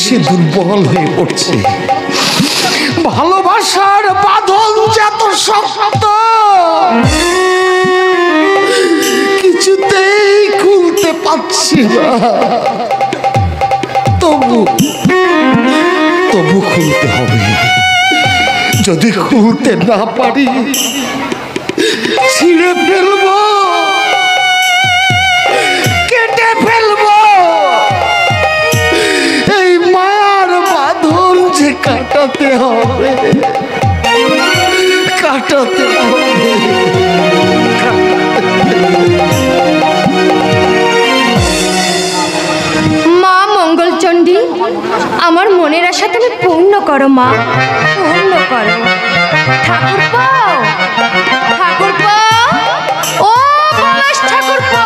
সে দুর্বল হয়ে পড়ছে। ভালোবাসার বাঁধন যত শক্ত, কিছুতেই খুলতে পারছি না। তবু খুলতে হবে। যদি খুলতে না পারি, ছিঁড়ে ফেলবো, কেটে ফেলবো। এই মায়ার বাঁধন যে কাটাতে হবে, কাটাতে হবে। মা মঙ্গলচণ্ডী, আমার মনের আশা তুমি পূর্ণ করো মা, পূর্ণ করো। ঠাকুরপো, ঠাকুরপো, ও মহেশ ঠাকুরপো,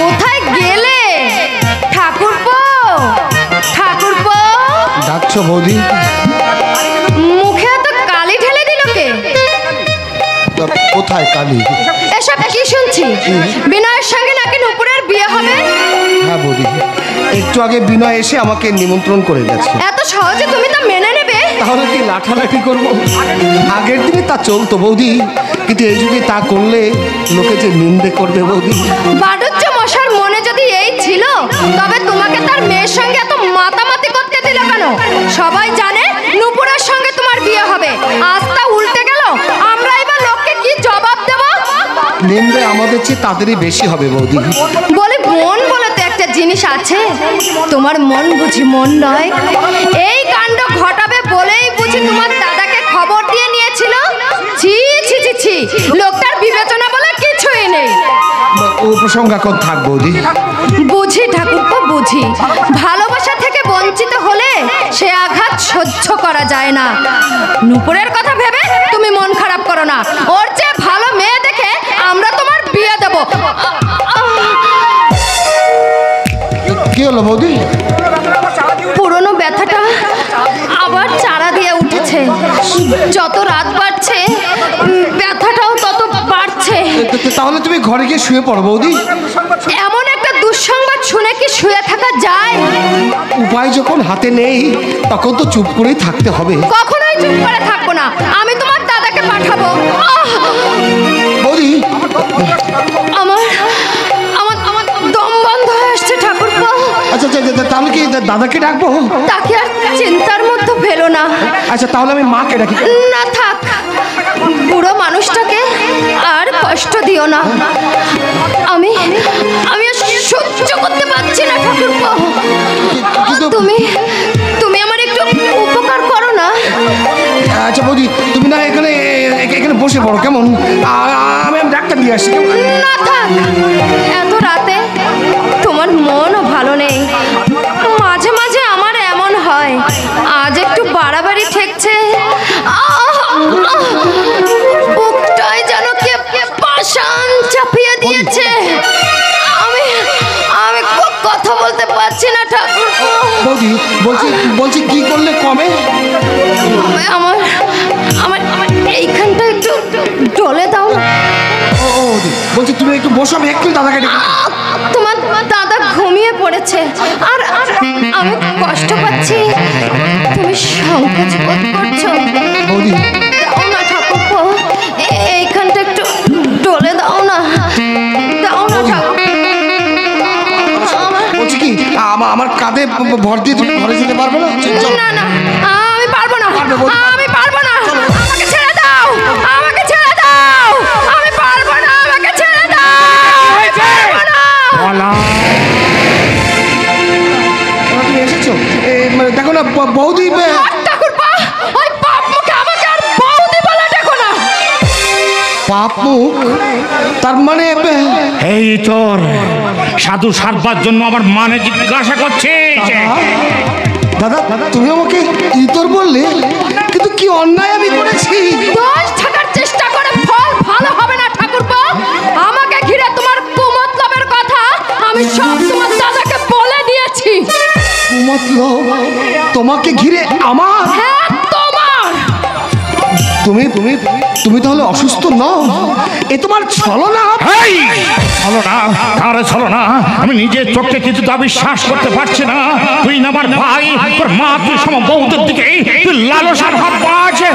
কোথায় গেলে? ঠাকুরপো, ঠাকুরপো, ডাকছো বৌদি? মুখে এত কালি ঢেলে দিল কে? কোথায় কালি? এসব কি শুনছি? বিনয়ের সঙ্গে নাকি নুপুরের বিয়ে হবে? হ্যাঁ বৌদি, একটু আগে বিনয় এসে আমাকে নিমন্ত্রণ করে গেছে। এত সহজে তুমি তা মেনে নেবে? তাহলে কি লাঠালাঠি করবো? আগের দিনে তা চলতো বৌদি, কিন্তু এই যুগে তা করলে লোকে যে নিন্দে করবে বৌদি। বাড়ুজ্য মশার মনে যদি এই ছিল, তবে তোমাকে তার মেয়ের সঙ্গে এত মাতামাতি করতে দিল কেন? সবাই জানে নুপুরের সঙ্গে তোমার বিয়ে হবে, আজ তা উল্টে গেল। আমরা এবার লোককে কি জবাব দেব? নিন্দে আমাদের চেয়ে তাদেরই বেশি হবে বৌদি। বলে মন বলে তো একটা জিনিস আছে, তোমার মন বুঝি মন নয়? এই কাণ্ড ঘটাবে বলেই বুঝি তোমার দাদাকে খবর দিয়ে নিয়েছিল? ছি ছি ছি ছি, লোকটার বিবেচনা বলে কিছুই নেই। ও প্রসঙ্গ এখন থাক বৌদি। বুঝি ঠাকুরপো, বুঝি। ভালোবাসা থেকে বঞ্চিত হলে সে আঘাত সহ্য করা যায় না। নুপুরের কথা ভেবে তুমি মন খারাপ করো না, ওর চেয়ে ভালো মেয়ে দেখে আমরা তোমার বিয়ে দেব। কি হলো বৌদি? পুরনো ব্যথাটা আবার চারা দিয়ে উঠেছে। যত রাত বাড়ছে ব্যথাটাও তত বাড়ছে। তাহলে তুমি ঘরে গিয়ে শুয়ে পড়ো বৌদি। এমন একটা দুঃসংবাদ শুনে কি শুয়ে থাকা যায়? উপায় যখন হাতে নেই, তখন তো চুপ করেই থাকতে হবে। কখনোই চুপ করে থাকবো না, আমি তোমার দাদাকে পাঠাবো। বৌদি, আমার আমার আমার দম বন্ধ হয়ে আসছে ঠাকুরপো। আচ্ছা তাহলে কি দাদাকে ডাকবো? তাকে আর চিন্তার মধ্যে ফেলো না। আচ্ছা তাহলে আমি মাকে ডাকি। না থাক, বুড়ো মানুষটাকে আর কষ্ট দিও না। আমি আমি আর সহ্য করতে পারছি না ঠাকুরপো। তুমি তুমি আমার একটু উপকার করো না। আচ্ছা বৌদি, তুমি না এখানে এখানে বসে পড়ো কেমন? আমি ডাক্তার নিয়ে আসি। না থাক, এত রাতে তোমার মনও ভালো নেই। মাঝে মাঝে আমার এমন হয়, আজ একটু বাড়াবাড়ি ঠেকছে। বুকটায় যেন কে পাষাণ চাপিয়ে দিয়েছে। আমি আমি কথা বলতে পারছি না ঠাকুরপো। বৌদি বলছি কি করলে কমে? আমার আমার এইখানটা একটু ডলে দাও। বলছি তুমি একটু বসো, আমি একটু দাদাকে ডেকে। তোমার দাদা ঘুমিয়ে পড়েছে, আর আমি কষ্ট পাচ্ছি। তুমি সংকোচ বোধ করছো বৌদি? দাও না ঠাকুরপো, এইখানটা একটু ডলে দাও না, দাও না ঠাকুর। বলছি কি আমার কাঁধে ভর দিয়ে তুমি ঘরে যেতে পারবে না? না না, আমি পারবো না, আমি পারবো না। আমাকে ছেড়ে দাও, আমাকে ছেড়ে দাও, আমি পারবো না, আমাকে ছেড়ে দাও। তুমি এসেছো? দেখো না বৌদি। ঠাকুরপো, ওই পাপ মুখে আমাকে আর বৌদি বলে দেখো না। পাপ মুখ? তার মানে এই তোর সাধু সারবার জন্য আমার মানে জিজ্ঞাসা করছে। দাদা তুমি আমাকে ইতর বললে, কিন্তু কি অন্যায় আমি করেছি? দোষ থাকার চেষ্টা করে ফল ভালো হবে না ঠাকুরপো। আমাকে ঘিরে তোমার কুমতলবের কথা আমি সব তোমার দাদাকে বলে দিয়েছি। কুমতলব? তোমাকে ঘিরে আমার? হ্যাঁ তোমার। তুমি তুমি তুমি তাহলে অসুস্থ নও, এ তোমার ছলনা। ছলনা? কার ছলনা? আমি নিজের চোখে কিছু তা বিশ্বাস করতে পারছি না। তুই না আমার ভাই, তোর মা তুই সম বউদের দিকে তুই লালসার হাত বাড়ছে,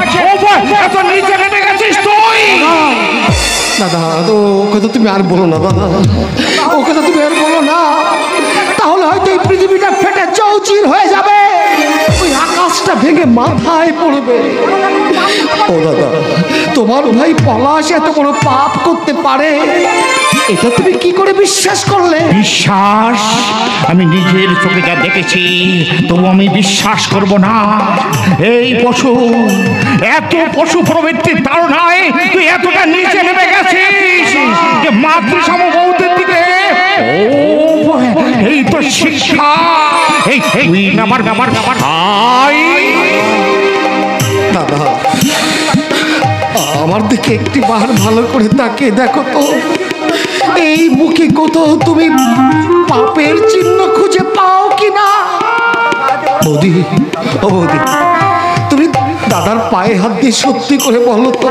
এত নিচে নেমে গেছিস তুই। দাদা তো ও কথা তুমি আর বলো না দাদা, ও কথা তুমি আর বলো না, তাহলে হয়তো এই পৃথিবীটা ফেটে চৌচির হয়ে যাবে, ওই আকাশটা ভেঙে মাথায় পড়বে। ও দাদা, তোমার ভাই পলাশ এত বড় পাপ করতে পারে, এটা তুমি কি করে বিশ্বাস করলে? বিশ্বাস? আমি নিজের চোখে যা দেখেছি তবু আমি বিশ্বাস করব না। এই পশু, এত পশু প্রবৃত্তির তাড়নায় তুই এতটা নিচে নেমে গেছিস যে মাতৃসম বউদের দিকে। ও এই তো শিক্ষা। এই তুই আমার ভাই। দাদা, আমার দিকে একটি বার ভালো করে তাকিয়ে দেখো তো, এই মুখে কোথাও তুমি পাপের চিহ্ন খুঁজে পাও কিনা? বৌদি, ও বৌদি, তুমি দাদার পায়ে হাত দিয়ে সত্যি করে বলো তো,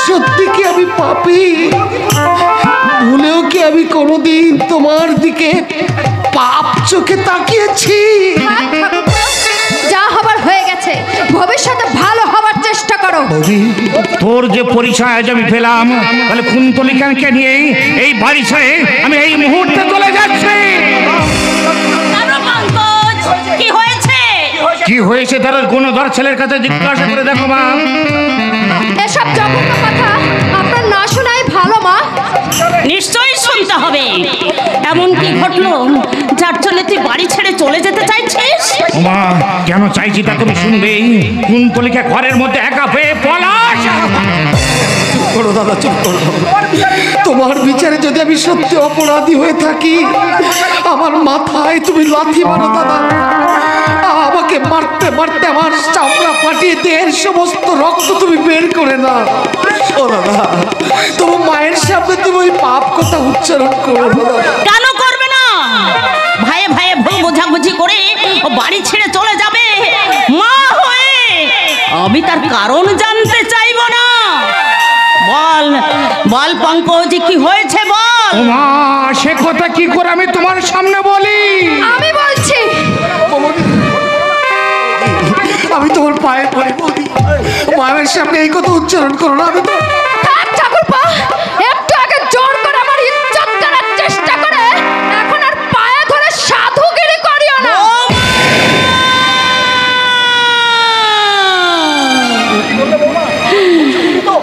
সত্যি কি আমি পাপী? ভুলেও কি আমি কোনোদিন তোমার দিকে পাপ চোখে তাকিয়েছি? যা হবার হয়ে গেছে, ভবিষ্যতে ভালো হবার চেষ্টা করো। তোর যে পরিচয় আজ আমি পেলাম, তাহলে কুন্তলিকাকে নিয়ে এই বাড়ি ছেড়ে আমি এই মুহূর্তে চলে যাচ্ছি। কি হয়েছে? কি হয়েছে তার গুণধর ছেলের কাছে জিজ্ঞাসা করে দেখো মা। এসব জঘন্য কথা আপনার না শোনাই ভালো মা। নিশ্চয়ই শুনতে হবে। এমন কি ঘটলো যার জন্য তুই বাড়ি ছেড়ে চলে যেতে চাইছিস? মা, কেন চাইছি তা তুমি শুনবে। কুন্তলিকা ঘরের মধ্যে একা পেয়ে পলাশ। চুপ করো দাদা, চুপ করো। তোমার বিচারে যদি আমি সত্যি অপরাধী হয়ে থাকি, আমার মাথায় তুমি লাথি মারো দাদা। আমাকে মারতে মারতে আমার চামড়া ফাটিয়ে দেহের সমস্ত রক্ত তুমি বের করে না। ও দাদা, তোমার মায়ের সামনে তুমি ওই পাপ কথা উচ্চারণ করো না দাদা। কেন করবে না? ভাইয়ে ভাইয়ে ভুল বোঝাবুঝি করে ও বাড়ি ছেড়ে চলে যাবে মা হয়ে। আমি তার কারণ জানতে চাইবো না। বল বল পঙ্কজ, কি হয়েছে বল। মা, সে কথা কি করে আমি তোমার সামনে বলি? আমি বলছি। আমি তোমার পায়ে পড়ি বলি, মায়ের সামনে এই কথা উচ্চারণ করো না। আমি তো ঠাকুরপা একটু আগে জোর করে আমার ইজ্জত করার চেষ্টা করে, এখন আর পায়ে ধরে সাধুগিরি করিও না।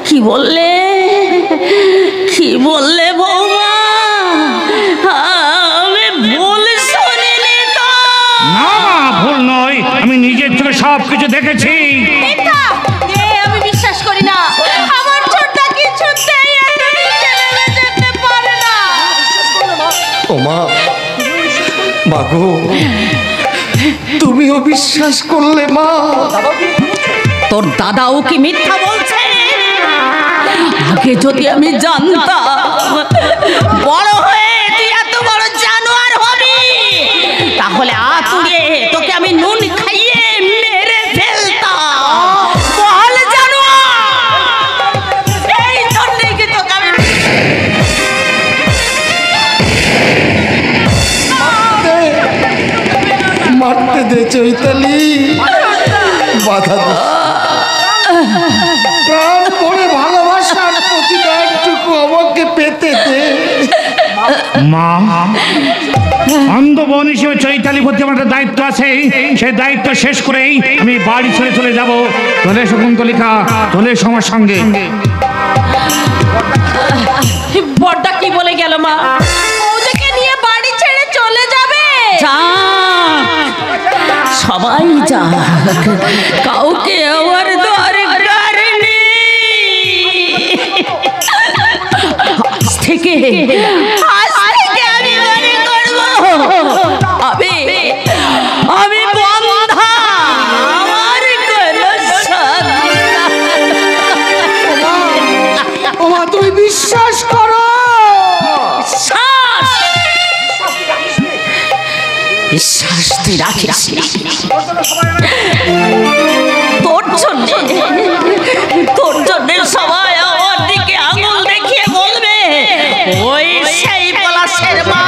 কি বললে? কি বললে বৌমা? আমি ভুল শুনিনি তো? না, ভুল নয়, আমি নিজের চোখে সব কিছু দেখেছি। আমি বিশ্বাস করি না। আমার ছোটটা কিছুতেই যেতে পারে না। ও মা, মা গো, তুমিও বিশ্বাস করলে মা? তোর দাদাও কি মিথ্যা বলছে? আগে যদি আমি জানতাম বড় হয়ে তুই এত বড় জানোয়ার হবি, তাহলে আতুড়ে তোকে আমি নুন খাইয়ে মেরে ফেলতাম। বল জানোয়ার, এই জন্যই কি তোকে আমি মারতে দে চৈতালি, বাধা দে। প্রাণ ভরে ভালোবাসার প্রতিদানটুকু আমাকে পেতে দে। মা, অন্ধবন হিসেবে চৈতালি প্রতি আমার একটা দায়িত্ব আছে। সেই দায়িত্ব শেষ করেই আমি বাড়ি ছেড়ে চলে যাব। চলে এসো কুন্তলিকা, চলে এসো আমার সঙ্গে। বড়টা কি বলে গেল মা? ওদেরকে নিয়ে বাড়ি ছেড়ে চলে যাবে? সবাই যা, কাউকে আমার দরকার নেই। আজ থেকে আমি মনে করব আমি বন্ধা, আমার কোনো সাথ ও মা, তুমি বিশ্বাস করো? বিশ্বাস তুই রাখিস তোর জন্য পলাশের মা,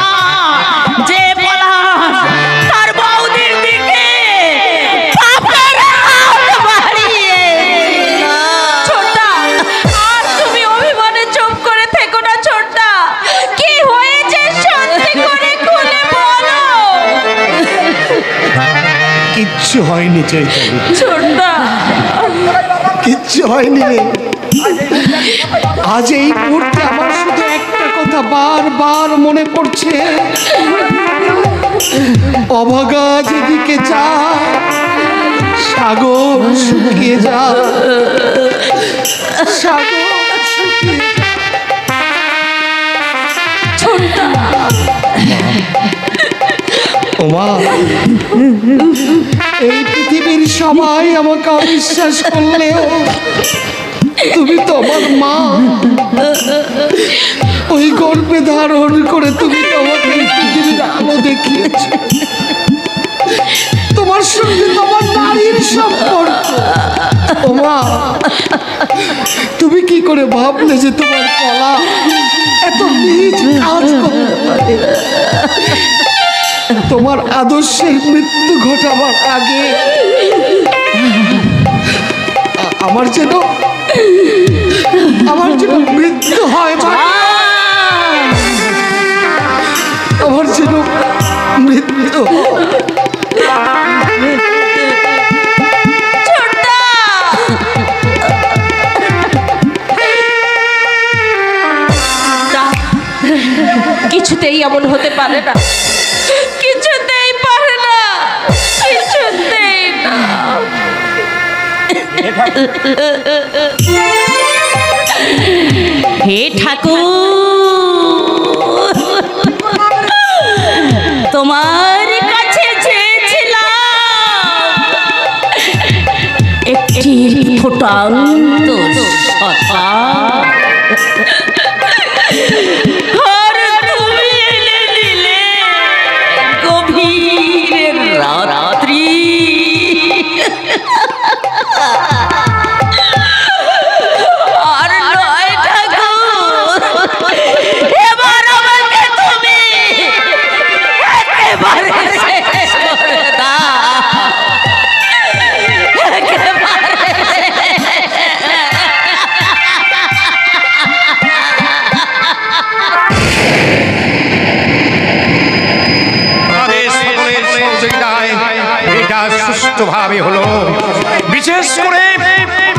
যে পলাশ তার বৌদির দিকে পাপের হাত বাড়িয়েছিল। ছোট্টা, আর তুমি অভিমানে চুপ করে থেকো না ছোট্টা। কি হয়েছে সত্যি করে খুলে বলো। কিচ্ছু হয়নি চৈতালি, ছোট্টা, কিচ্ছু হয়নি রে। আজ এই মুহূর্তে আমার শুধু একটা কথা বারবার মনে পড়ছে, অভাগা যেদিকে যা সাগর শুকিয়ে যা, সাগর শুকিয়ে যা। ছোট্টা, ওমা, এই পৃথিবীর সবাই আমাকে অবিশ্বাস করলেও তুমি তো আমার মা। ওই গর্ভে ধারণ করে তুমি তো আমাকে এই পৃথিবীর আলো দেখিয়েছ। তোমার সঙ্গে তোমার নারীর সম্পর্ক। ওমা, তুমি কি করে ভাবলে যে তোমার কলা এত নিজ কাজ করতে পারে? তোমার আদর্শের মৃত্যু ঘটাবার আগে আমার যেন মৃত্যু হয়, আমার যেন মৃত্যু হয়। কিছুতেই এমন হতে পারে না, কিছুতেই পারে না, কিছুতেই না। হে ঠাকুর, তোমার কাছে চেয়েছিলাম একটি ফুটান্ত সত্তা, আর তুমি এনে দিলে গভীর রাত্রি। আর নয় ঠাকুর, এবার আমাকে তুমি একেবারে শেষ করে দাও, একেবারে আমাদের সকলের সহযোগিতায় এটা সুষ্ঠুভাবে হলো। বিশেষ করে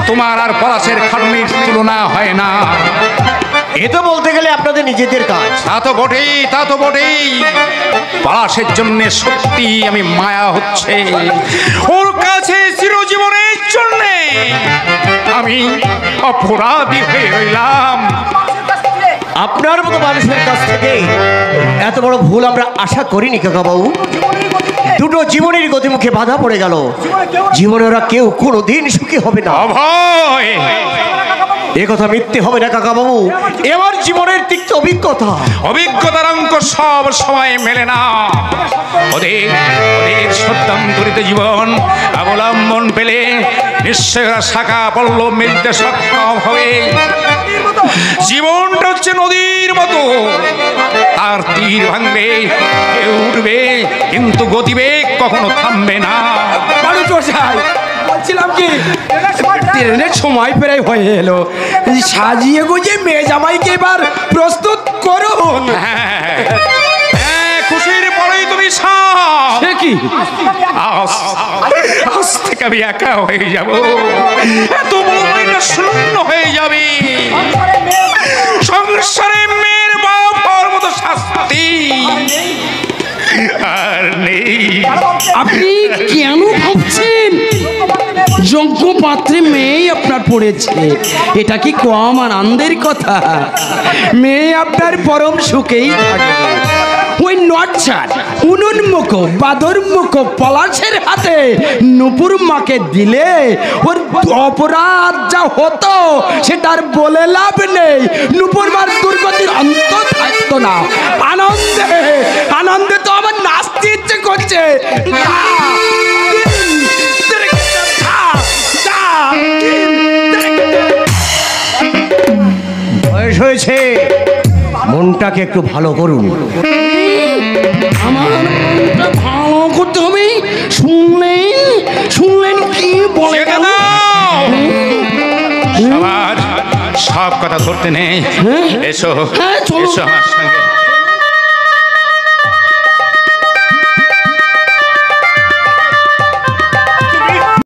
তোমার আর পলাশের খাটুনির তুলনা হয় না। এ তো বলতে গেলে আপনাদের নিজেদের কাজ। তা তো বটেই, তা তো বটেই। পলাশের জন্য সত্যি আমি মায়া হচ্ছে। ওর কাছে চিরজীবনের জন্য আমি অপরাধী হয়ে রইলাম। আপনার মতো মানুষের কাছ থেকে এত বড় ভুল আমরা আশা করিনি কাকাবাবু। দুটো জীবনের গতিমুখে বাধা পড়ে গেল, জীবনে ওরা কেউ কোনোদিন সুখী হবে না। অভয়, এ কথা মিথ্যে হবে না কাকাবাবু, এবার জীবনের তিক্ত অভিজ্ঞতা। অভিজ্ঞতার অঙ্ক সব সময় মেলে না। ওদের ওদের সত্যান্তরিত জীবন অবলম্বন পেলে নিশ্চয় ওরা শাখা পল্লব মিলতে সক্ষম হবে। জীবনটা হচ্ছে নদীর মতো, আর তীর ভাঙবে, কেউ উঠবে, কিন্তু গতিবেগ কখনো থামবে না। বলছিলাম কি, ট্রেনের সময় প্রায় হয়ে এলো, সাজিয়ে গুজিয়ে মেয়ে জামাইকে এবার প্রস্তুত করুন। খুশির পরেই তুমি সে কি, আজ থেকে আমি একা হয়ে যাব, এত বড় বাড়িটা শূন্য হয়ে যাবে। সংসারে মেয়ের বাপ হওয়ার মতো শাস্তি আর নেই। আপনি কেন ভাবছেন যোগ্য পাত্রে মেয়ে আপনার পড়েছে? এটা কি কম আনন্দের কথা? মেয়ে আপনার পরম সুখেই থাকবে। ওই নচ্ছার উন্মুখ বাদরমুখ পলাশের হাতে নুপুর মাকে দিলে ওর অপরাধ যা হতো সেটার বলে লাভ নেই। নুপুর মার দুর্গতির অন্ত থাকতো না। আনন্দে আনন্দে তো আমার নাচতে ইচ্ছে করছে। বয়স হয়েছে, মনটা মনটাকে একটু ভালো করুন। আমার মনটা ভালো করতে হবে। শুনলেন কি বলে গেল? সবার সব কথা ধরতে নেই। এসো হ্যাঁ, চলুন। এসো আমার সঙ্গে।